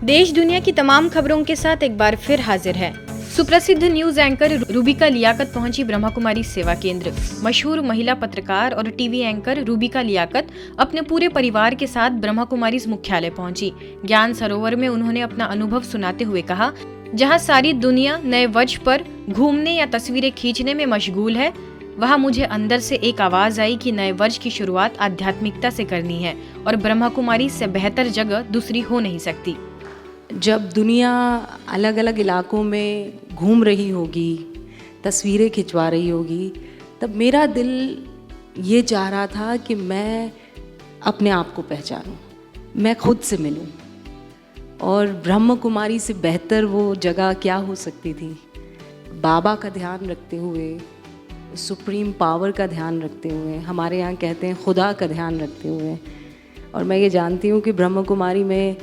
देश दुनिया की तमाम खबरों के साथ एक बार फिर हाजिर है। सुप्रसिद्ध न्यूज एंकर रूबिका लियाकत पहुंची ब्रह्मा कुमारी सेवा केंद्र। मशहूर महिला पत्रकार और टीवी एंकर रूबिका लियाकत अपने पूरे परिवार के साथ ब्रह्मा कुमारी मुख्यालय पहुंची। ज्ञान सरोवर में उन्होंने अपना अनुभव सुनाते हुए कहा, जहां सारी दुनिया नए वर्ष पर घूमने या तस्वीरें खींचने में मशगूल है, वहां मुझे अंदर से एक आवाज आई कि नए वर्ष की शुरुआत आध्यात्मिकता से करनी है और ब्रह्मा कुमारी से बेहतर जगह दूसरी हो नहीं सकती। जब दुनिया अलग अलग इलाकों में घूम रही होगी, तस्वीरें खिंचवा रही होगी, तब मेरा दिल ये चाह रहा था कि मैं अपने आप को पहचानूं, मैं खुद से मिलूं। और ब्रह्म कुमारी से बेहतर वो जगह क्या हो सकती थी। बाबा का ध्यान रखते हुए, सुप्रीम पावर का ध्यान रखते हुए, हमारे यहाँ कहते हैं खुदा का ध्यान रखते हुए। और मैं ये जानती हूँ कि ब्रह्म कुमारी में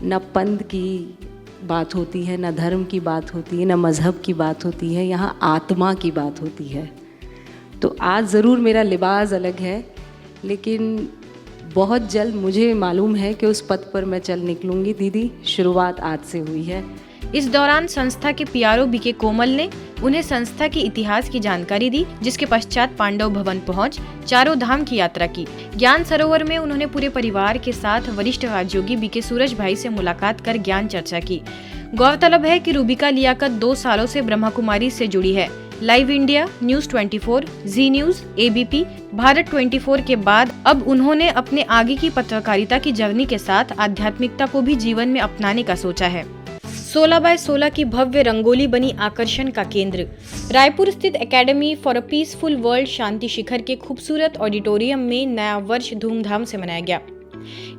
न पंथ की बात होती है, न धर्म की बात होती है, न मज़हब की बात होती है, यहाँ आत्मा की बात होती है। तो आज ज़रूर मेरा लिबास अलग है, लेकिन बहुत जल्द मुझे मालूम है कि उस पथ पर मैं चल निकलूँगी। दीदी, शुरुआत आज से हुई है। इस दौरान संस्था के पीआरओ बीके कोमल ने उन्हें संस्था के इतिहास की जानकारी दी, जिसके पश्चात पांडव भवन पहुंच चारों धाम की यात्रा की। ज्ञान सरोवर में उन्होंने पूरे परिवार के साथ वरिष्ठ राजयोगी बीके सूरज भाई से मुलाकात कर ज्ञान चर्चा की। गौरतलब है कि रूबिका लियाकत 2 सालों से ब्रह्मा कुमारी से जुड़ी है। लाइव इंडिया, न्यूज 24, जी न्यूज, एबीपी, भारत 24 के बाद अब उन्होंने अपने आगे की पत्रकारिता की जर्नी के साथ आध्यात्मिकता को भी जीवन में अपनाने का सोचा है। 16x16 की भव्य रंगोली बनी आकर्षण का केंद्र। रायपुर स्थित academy for a peaceful world Shanti Shikhar के खूबसूरत ऑडिटोरियम में नया वर्ष धूमधाम से मनाया गया।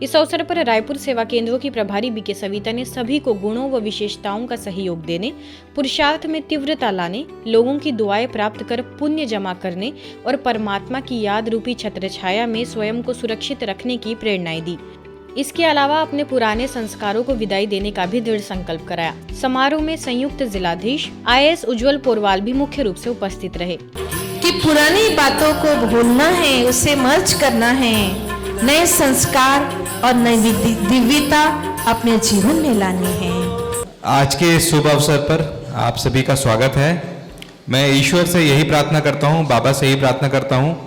इस अवसर पर रायपुर सेवा केंद्रों की प्रभारी बीके सविता ने सभी को गुणों व विशेषताओं का सहयोग देने, पुरुषार्थ में तीव्रता लाने, लोगों की दुआएं प्राप्त कर पुण्य जमा करने और परमात्मा की याद रूपी छत्रछाया में स्वयं को सुरक्षित रखने की प्रेरणाएं दी। इसके अलावा अपने पुराने संस्कारों को विदाई देने का भी दृढ़ संकल्प कराया। समारोह में संयुक्त जिलाधीश IAS उज्जवल पोरवाल भी मुख्य रूप से उपस्थित रहे। कि पुरानी बातों को भूलना है, उसे मर्ज करना है, नए संस्कार और नई दिव्यता अपने जीवन में लानी है। आज के शुभ अवसर पर आप सभी का स्वागत है। मैं ईश्वर से यही प्रार्थना करता हूँ, बाबा से यही प्रार्थना करता हूँ,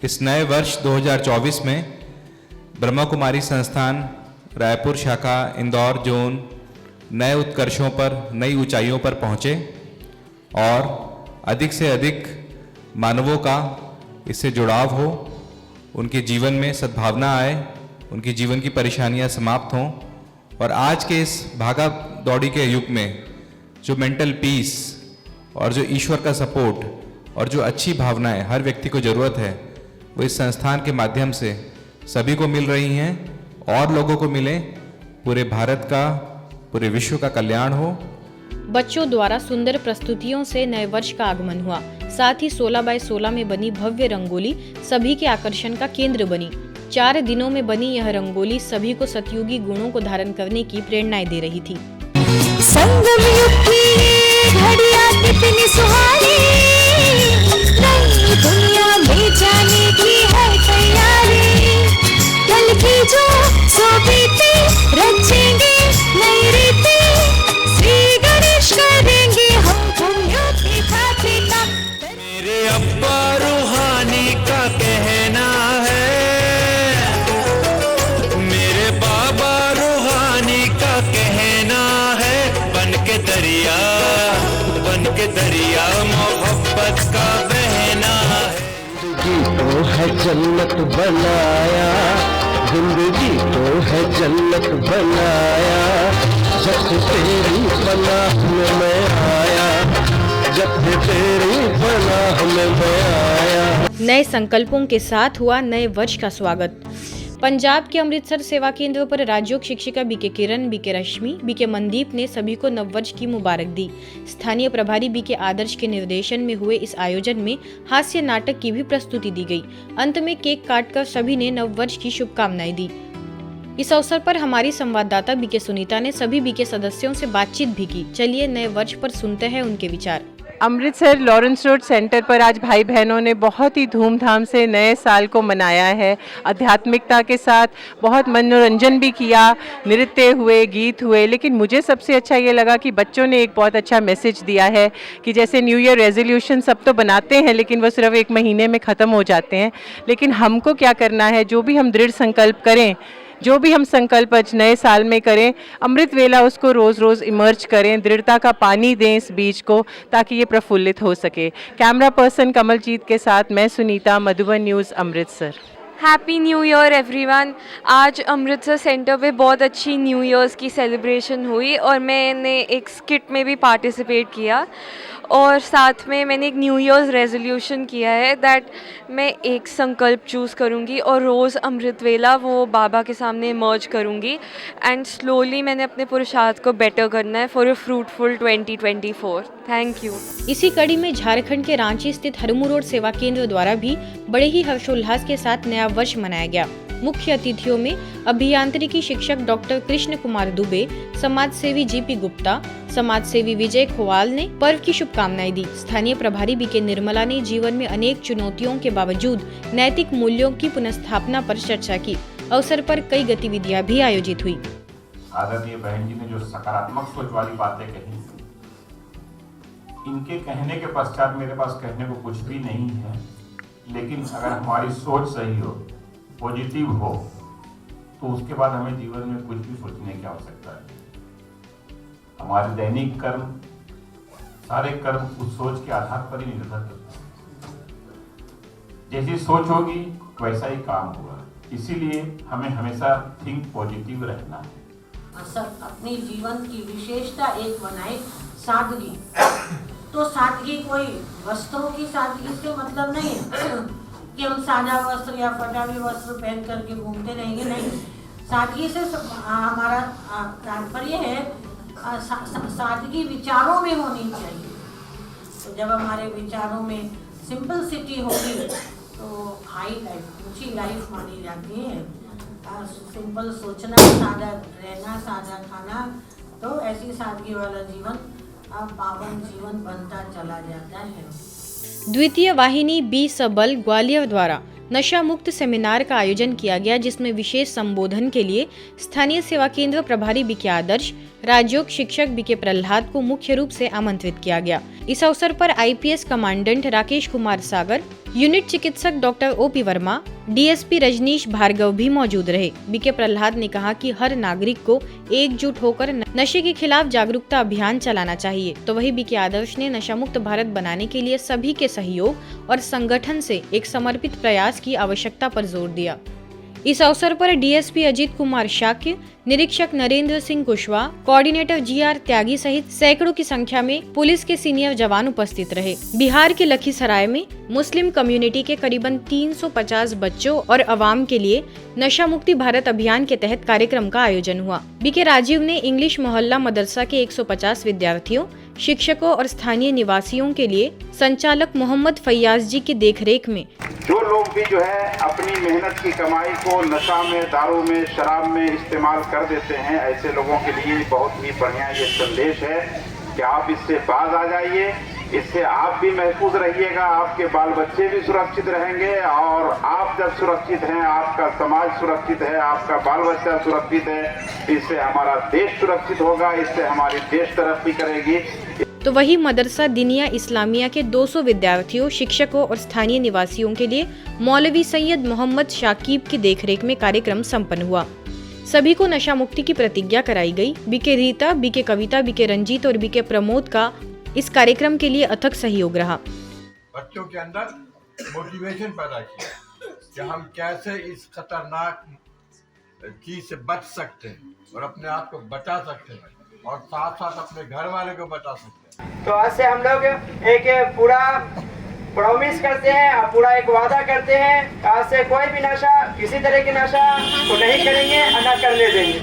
इस नए वर्ष 2024 में ब्रह्मा कुमारी संस्थान रायपुर शाखा इंदौर जोन नए उत्कर्षों पर, नई ऊंचाइयों पर पहुँचे और अधिक से अधिक मानवों का इससे जुड़ाव हो, उनके जीवन में सद्भावना आए, उनकी जीवन की परेशानियां समाप्त हों और आज के इस भागा दौड़ी के युग में जो मेंटल पीस और जो ईश्वर का सपोर्ट और जो अच्छी भावनाएं हर व्यक्ति को ज़रूरत है, वो इस संस्थान के माध्यम से सभी को मिल रही हैं और लोगों को मिले। पूरे भारत का, पूरे विश्व का कल्याण हो। बच्चों द्वारा सुंदर प्रस्तुतियों से नए वर्ष का आगमन हुआ। साथ ही 16x16 में बनी भव्य रंगोली सभी के आकर्षण का केंद्र बनी। 4 दिनों में बनी यह रंगोली सभी को सतयुगी गुणों को धारण करने की प्रेरणाएं दे रही थी। संगम युग की घड़ियां कितनी सुहानी, नई दुनिया में जाने की है तैयारी। कल की जो सो बीती रचेंगे नई रीति, श्री गणेश करेंगे हम पुण्यों की खातिरता। मेरे अब्बा रूहानी का कहना है, मेरे बाबा रूहानी का कहना है, बन के दरिया मोहब्बत का बहना है। जिंदगी को है जन्नत बनाया, जिंदगी को है जन्नत बनाया, जब से तेरी पनाह में मैं आया, जब से तेरी पनाह में मैं आया। नए संकल्पों के साथ हुआ नए वर्ष का स्वागत। पंजाब के अमृतसर सेवा केंद्र पर राजयोग शिक्षिका बीके किरण, बीके रश्मि, बीके मनदीप ने सभी को नववर्ष की मुबारक दी। स्थानीय प्रभारी बीके आदर्श के निर्देशन में हुए इस आयोजन में हास्य नाटक की भी प्रस्तुति दी गई। अंत में केक काटकर सभी ने नववर्ष की शुभकामनाएं दी। इस अवसर पर हमारी संवाददाता बीके सुनीता ने सभी बीके सदस्यों से बातचीत भी की। चलिए नए वर्ष पर सुनते हैं उनके विचार। अमृतसर लॉरेंस रोड सेंटर पर आज भाई बहनों ने बहुत ही धूमधाम से नए साल को मनाया है। आध्यात्मिकता के साथ बहुत मनोरंजन भी किया, नृत्य हुए, गीत हुए, लेकिन मुझे सबसे अच्छा ये लगा कि बच्चों ने एक बहुत अच्छा मैसेज दिया है कि जैसे न्यू ईयर रेजोल्यूशन सब तो बनाते हैं लेकिन वो सिर्फ 1 महीने में ख़त्म हो जाते हैं, लेकिन हमको क्या करना है, जो भी हम दृढ़ संकल्प करें, जो भी हम संकल्प आज नए साल में करें, अमृत वेला उसको रोज़ रोज़ इमर्ज करें, दृढ़ता का पानी दें इस बीज को ताकि ये प्रफुल्लित हो सके। कैमरा पर्सन कमलजीत के साथ मैं Sunita, Madhuban news, Amritsar. Happy new year everyone. आज अमृतसर सेंटर पे बहुत अच्छी न्यू ईयर्स की सेलिब्रेशन हुई और मैंने एक स्किट में भी पार्टिसिपेट किया और साथ में मैंने एक न्यू ईयर्स रेजोल्यूशन किया है दैट मैं एक संकल्प चूज़ करूँगी और रोज़ अमृत वेला वो बाबा के सामने मर्ज करूँगी एंड स्लोली मैंने अपने पुरुषार्थ को बेटर करना है for a fruitful 2024। Thank you. इसी कड़ी में झारखंड के रांची स्थित हरमू रोड सेवा केंद्र द्वारा भी बड़े ही हर्षोल्लास के साथ नया वर्ष मनाया गया। मुख्य अतिथियों में अभियांत्रिकी शिक्षक डॉक्टर कृष्ण कुमार दुबे, समाज सेवी जीपी गुप्ता, समाज सेवी विजय खोवाल ने पर्व की शुभकामनाएं दी। स्थानीय प्रभारी बीके निर्मला ने जीवन में अनेक चुनौतियों के बावजूद नैतिक मूल्यों की पुनर्स्थापना पर चर्चा की। अवसर पर कई गतिविधियां भी आयोजित हुई। आदरणीय बहन जी ने जो सकारात्मक सोच वाली बातें कही, इनके कहने के पश्चात मेरे पास कहने को कुछ भी नहीं है, लेकिन अगर हमारी सोच सही हो, पॉजिटिव हो, तो उसके बाद हमें जीवन में कुछ भी सोचने की आवश्यकता है। हमारे दैनिक कर्म, सारे कर्म उस सोच के आधार पर ही निर्भर करते हैं। जैसी सोच होगी वैसा ही काम होगा, इसीलिए हमें हमेशा थिंक पॉजिटिव रहना है। अपनी जीवन की विशेषता एक बनाए सादगी। तो सादगी कोई वस्त्रों की सादगी से मतलब नहीं है कि हम सादा वस्त्र या फटावी वस्त्र पहन करके घूमते रहेंगे, नहीं। सादगी से हमारा तात्पर्य है सादगी विचारों में होनी चाहिए। तो जब हमारे विचारों में सिंपलिसिटी होगी तो हाई लाइफ, ऊंची लाइफ मानी जाती है। सिंपल सोचना, सादा रहना, सादा खाना, तो ऐसी सादगी वाला जीवन अब पावन जीवन बनता चला जाता है। द्वितीय वाहिनी बी सबल ग्वालियर द्वारा नशा मुक्त सेमिनार का आयोजन किया गया, जिसमें विशेष संबोधन के लिए स्थानीय सेवा केंद्र प्रभारी बीके आदर्श, राजयोग शिक्षक बीके प्रहलाद को मुख्य रूप से आमंत्रित किया गया। इस अवसर पर IPS commandant Rakesh Kumar Sagar, unit चिकित्सक doctor OP Verma, DSP Rajnish Bhargav भी मौजूद रहे। बीके प्रहलाद ने कहा कि हर नागरिक को एकजुट होकर नशे के खिलाफ जागरूकता अभियान चलाना चाहिए। तो वही बीके आदर्श ने नशा मुक्त भारत बनाने के लिए सभी के सहयोग और संगठन से एक समर्पित प्रयास की आवश्यकता पर जोर दिया। इस अवसर पर डीएसपी अजीत कुमार शाक्य, निरीक्षक नरेंद्र सिंह कुशवाहा, कोऑर्डिनेटर जीआर त्यागी सहित सैकड़ों की संख्या में पुलिस के सीनियर जवान उपस्थित रहे। बिहार के लखीसराय में मुस्लिम कम्युनिटी के करीबन 350 बच्चों और अवाम के लिए नशा मुक्ति भारत अभियान के तहत कार्यक्रम का आयोजन हुआ। बीके राजीव ने इंग्लिश मोहल्ला मदरसा के 150 विद्यार्थियों, शिक्षकों और स्थानीय निवासियों के लिए संचालक मोहम्मद फैयाज जी की देखरेख में जो लोग भी जो है अपनी मेहनत की कमाई को नशा में, दारू में, शराब में इस्तेमाल कर देते हैं, ऐसे लोगों के लिए बहुत ही बढ़िया ये संदेश है कि आप इससे बाज आ जाइए। इससे आप भी महफूज रहिएगा, आपके बाल बच्चे भी सुरक्षित रहेंगे और आप जब सुरक्षित हैं, आपका समाज सुरक्षित है, आपका बाल बच्चा सुरक्षित है, इससे हमारा देश सुरक्षित होगा, इससे हमारी देश तरक्की करेगी। तो वही मदरसा दिनिया इस्लामिया के 200 विद्यार्थियों, शिक्षकों और स्थानीय निवासियों के लिए मौलवी सैयद मोहम्मद शाकिब की देखरेख में कार्यक्रम संपन्न हुआ। सभी को नशा मुक्ति की प्रतिज्ञा कराई गई। बीके रीता, बीके कविता, बीके रंजीत और बीके प्रमोद का इस कार्यक्रम के लिए अथक सहयोग रहा। बच्चों के अंदर मोटिवेशन पैदा किया कि हम कैसे इस खतरनाक चीज से बच सकते हैं और अपने आप को बचा सकते हैं और साथ साथ अपने घर वाले को बचा सकते हैं। तो आज से हम लोग एक पूरा प्रॉमिस करते हैं, पूरा एक वादा करते हैं, आज से कोई भी नशा, किसी तरह की नशा को नहीं करेंगे और न करने देंगे।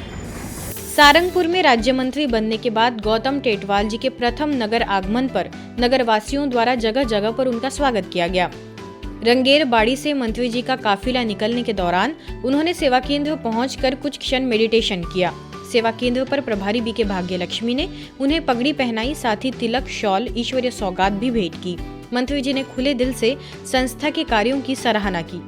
सारंगपुर में राज्य मंत्री बनने के बाद गौतम टेटवाल जी के प्रथम नगर आगमन पर नगरवासियों द्वारा जगह जगह पर उनका स्वागत किया गया। रंगेर बाड़ी से मंत्री जी का काफिला निकलने के दौरान उन्होंने सेवा केंद्र पहुंचकर कुछ क्षण मेडिटेशन किया। सेवा केंद्र पर प्रभारी बीके भाग्यलक्ष्मी ने उन्हें पगड़ी पहनाई, साथ ही तिलक, शॉल, ईश्वरीय सौगात भी भेंट की। मंत्री जी ने खुले दिल से संस्था के कार्यों की सराहना की।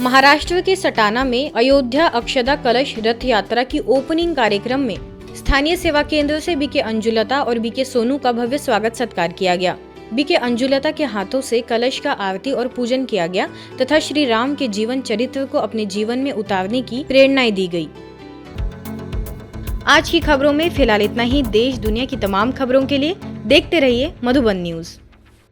महाराष्ट्र के सटाना में अयोध्या अक्षदा कलश रथ यात्रा की ओपनिंग कार्यक्रम में स्थानीय सेवा केंद्र से बीके अंजुलता और बीके सोनू का भव्य स्वागत सत्कार किया गया। बीके अंजुलता के हाथों से कलश का आरती और पूजन किया गया तथा श्री राम के जीवन चरित्र को अपने जीवन में उतारने की प्रेरणाएं दी गई। आज की खबरों में फिलहाल इतना ही। देश दुनिया की तमाम खबरों के लिए देखते रहिए मधुबन न्यूज।